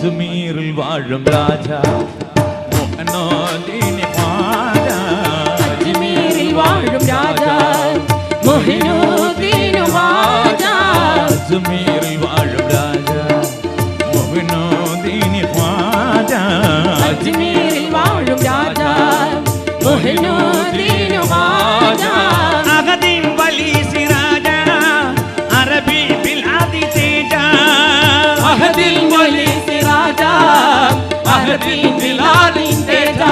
അജ്മീരിൽ വാഴും രാജ മൊഹിനുദ്ദീൻ ഖ്വാജ അജ്മീരിൽ വാഴും രാജ മൊഹിനുദ്ദീൻ ഖ്വാജ അജ്മീരിൽ വാഴും രാജ മൊഹിനുദ്ദീൻ ഖ്വാജ അജ്മീരിൽ വാഴും രാജ മൊഹിനുദ്ദീൻ ഖ്വാജ അഹദിൻ വലി സിറാജ അറബി ബിലാദി തേജ അഹദിൽ വലി സിറാജ അഹദി ബിലാദി തേജ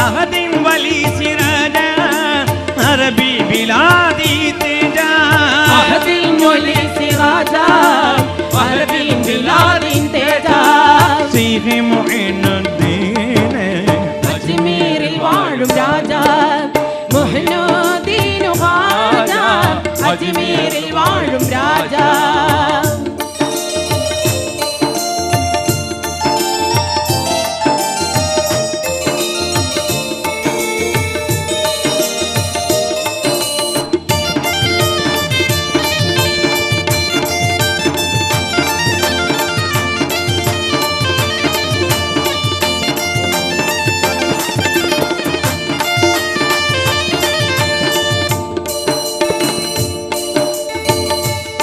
അഹദിൻ വലി സിറാജ അറബി ബിലാദി തേജ അഹദിൽ വലി സിറാജ അഹദി ബിലാദി തേജ സീഹി മുഈനുദ്ദീൻ അജ്മീരിൽ വാഴും രാജ മൊഹിനുദ്ദീൻ ഖ്വാജ അജ്മീരിൽ വാഴും രാജ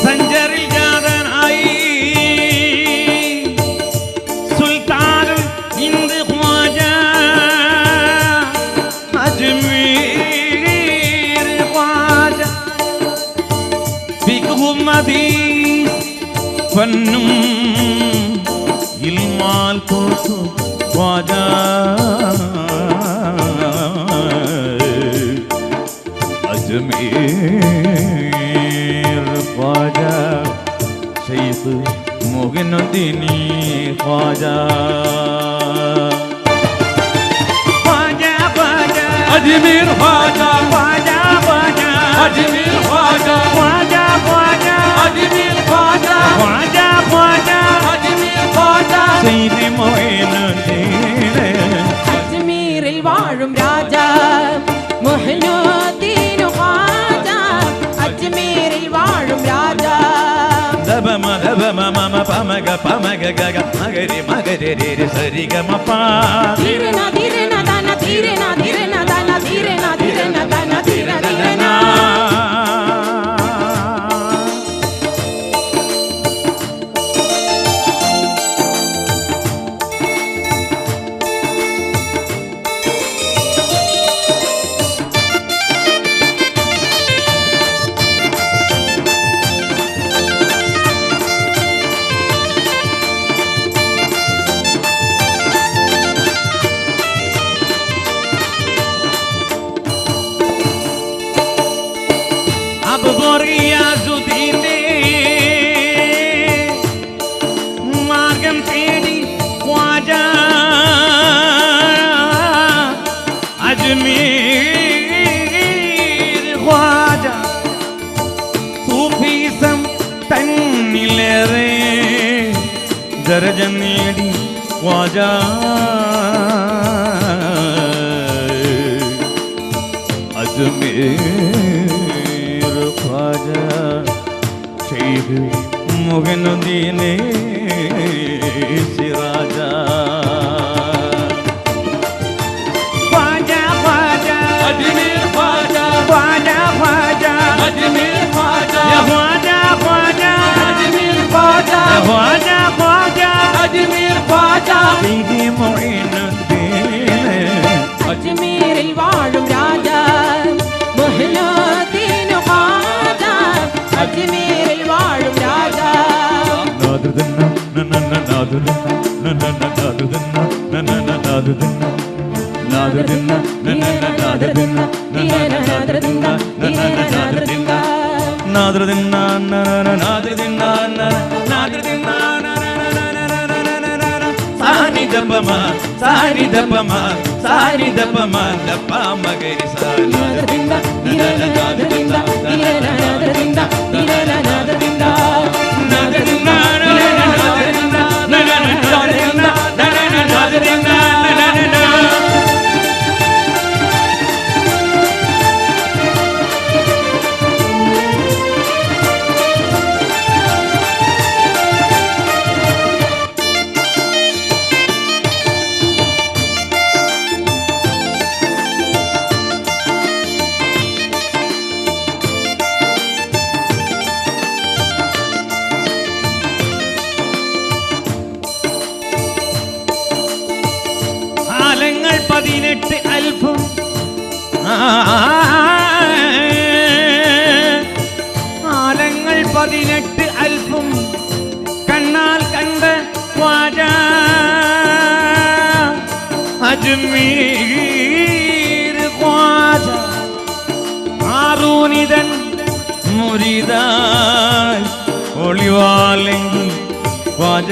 സഞ്ചറിൽ ജാതനായി സുൽത്താൻ ഹിന്ദ് ഖ്വാജ അജ്മീർ ഖ്വാജ ഫിഖ്ഹും ഹദീസ് ഫന്നും ഇൽമാൽ കോത്തു ഖ്വാജ അജ്മീർ ഖ്വാജ ശൈഖ് മുഈനുദ്ദീൻ ഖ്വാജ ഖ്വാജ ഖ്വാജ അജ്മീർ ഖ്വാജ ഖ്വാജ ഖ്വാജ അജ്മീർ ഖ്വാജ ഖ്വാജ ഖ്വാജ അജ്മീർ ഖ്വാജ ഖ്വാജ ഖ്വാജ അജ്മീർ ഖ്വാജ ശൈഖ് മുഈനുദ്ദീൻ അജ്മീരിൽ വാഴും രാജ മൊഹിനുദ്ദീൻ ഖ്വാജ അജ്മീരിൽ വാഴും രാജ ദബമ ദബമ മമ പമഗ പമഗ ഗഗ മഗരി മഗരി രി സരി ഗ മപ ധീരന ധീരന ദന ധീരന ധീരന ദന ധീരന ധീരന ദന ധീരന ധീരന अब ഗിയാസുദ്ദീനെ മാർഗം തേടി ഖ്വാജ അജ്മീർ ഖ്വാജ സൂഫിസം തന്നിലേറെ ദർജ നേടി ഖ്വാജ അജ്മീർ ഖ്വാജ ശൈഖ് മുഈനുദ്ദീൻ സിറാജ ഖ്വാജ ഖ്വാജ അജ്മീർ ഖ്വാജ ഖ്വാജ ഖ്വാജ അജ്മീർ ഖ്വാജ യാ ഖ്വാജ ഖ്വാജ അജ്മീർ ഖ്വാജ യാ ഖ്വാജ ഖ്വാജ അജ്മീർ ഖ്വാജ ശൈഖ് മുഈനുദ്ദീൻ അജ്മീരിൽ വാഴും രാജ മൊഹിനുദ്ദീൻ ഖ്വാജ അജ്മീരിൽ വാഴും രാജ നാദുദിന്ന നനന നാദുദിന്ന നനന നാദുദിന്ന നനന നാദുദിന്ന നാദുദിന്ന നനന നാദുദിന്ന നനന നാദുദിന്ന നനന നാദുദിന്ന നാദുദിന്ന നനന നാദുദിന്ന നാദുദിന്ന സാനി ദപമ സാനി ദപമ സാനി ദപമ ദപ മഗരി സാനി നാദൃദിന്ദ നിരന നാദൃദിന്ദ നിരന നാദൃദിന്ദ നിരന നാദൃദിന്ദ നാദൃദിന്ദ നിരന നാദൃദിന്ദ നിരന നാദൃദിന്ദ നിരന നാദൃദിന്ദ 18 അൽഫും ആലങ്ങൾ 18 അൽഫും കണ്ണാൽ കണ്ട ഖ്വാജ അജ്മീർ ഖ്വാജ ഹാറൂനിതൻ മുരീദാൻ ഒളിവാലെങ്കിൽ ഖ്വാജ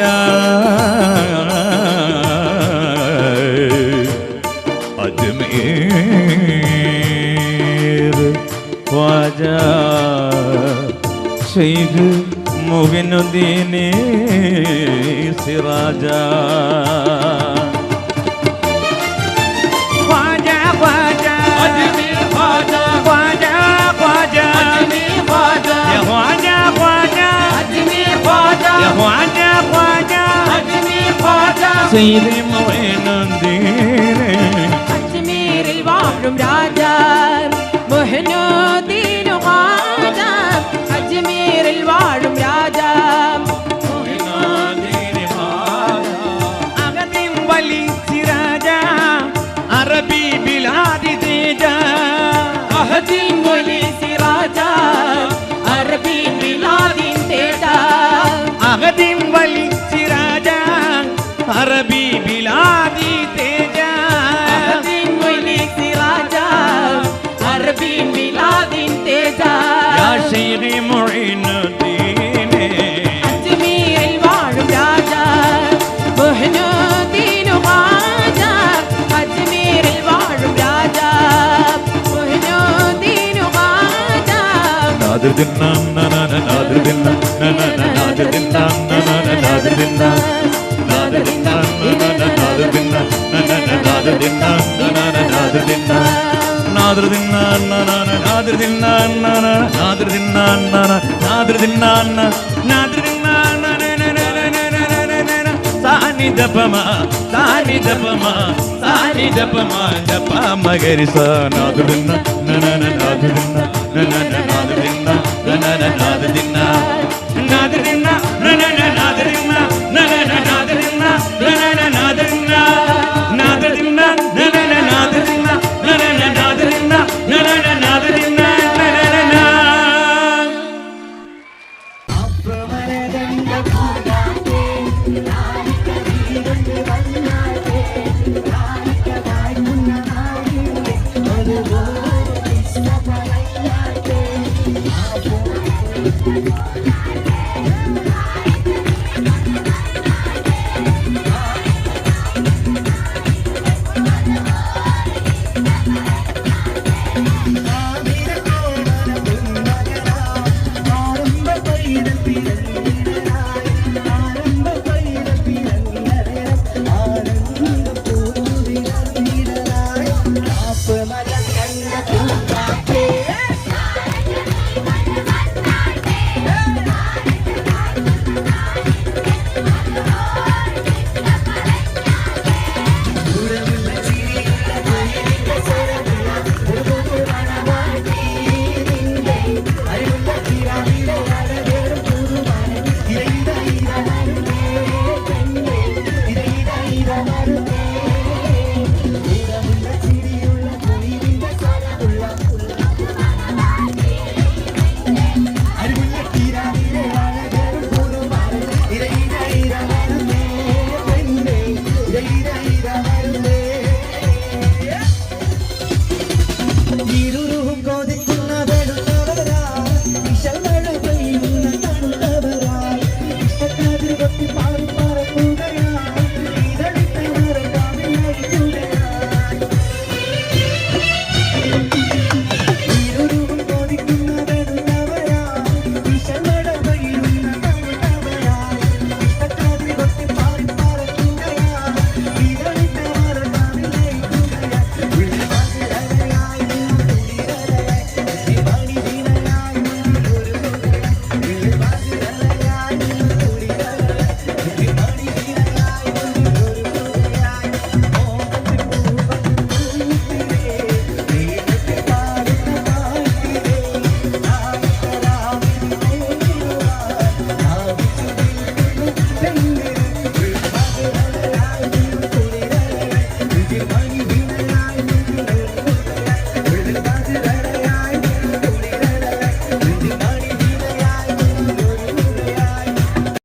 അജ്മീർ ഖ്വാജ ശൈഖ് മുഹിനുദ്ദീൻ സിറാജ ഖ്വാജ ഖ്വാജ अजमेर ख्वाजा ഖ്വാജ ഖ്വാജ अजमेर ख्वाजा യാ ഖ്വാജ ഖ്വാജ अजमेर ख्वाजा യാ ഖ്വാജ ഖ്വാജ अजमेर ख्वाजा സയ്യിദ് മുഈനുദ്ദീൻ അജ്മീരിൽ വാഴും രാജാ മുഹ്നുദ്ദീൻ ഖ്വാജ അജ്മീരിൽ വാഴും രാജാ മുഈനുദ്ദീൻ ഖ്വാജ അഗദിം വലി സിറാജ അറബി ബിലാദി തേജ അഹദീൻ വലി സിറാജ അറബി ബിലാദിൻ തേജ അഗദിം വലി സിറാജ അറബി ബിലാദി തേജ അഹദീൻ വലി സിറാജ അറബി ബിലാദിൻ തേജ യാ ശൈഖ് മുഈനുദ്ദീൻ അജ്മീരിൽ വാഴും രാജാ മുഹ്നുദ്ദീൻ ഖ്വാജ അജ്മീരിൽ വാഴും രാജാ മുഹ്നുദ്ദീൻ ഖ്വാജ നാദിർ ദിന്നാൻ നനന നാദിർ ദിന്നാൻ നനന നാദിർ ദിന്നാൻ നനന നാദിർ ദിന്നാൻ നാദിർ ദിന്നാൻ നനന നാദിർ ദിന്നാൻ നനന നാദിർ ദിന്നാൻ നനന നാദിർ ദിന്നാൻ നാദിർ ദിന്നാൻ നനന നാദിർ ദിന്നാൻ നനന നാദിർ ദിന്നാൻ നനന നാദിർ ദിന്നാൻ നാദിർ ദിന്നാൻ നനന സാനി ദപമ സാനി ദപമ സാനി ദപമ ദപ മഗരിസ നാദിർ ദിന്നാൻ നനന നാദിർ ദിന്നാൻ നനന നാദിർ ദിന്നാൻ നനന നാദിർ ദിന്നാൻ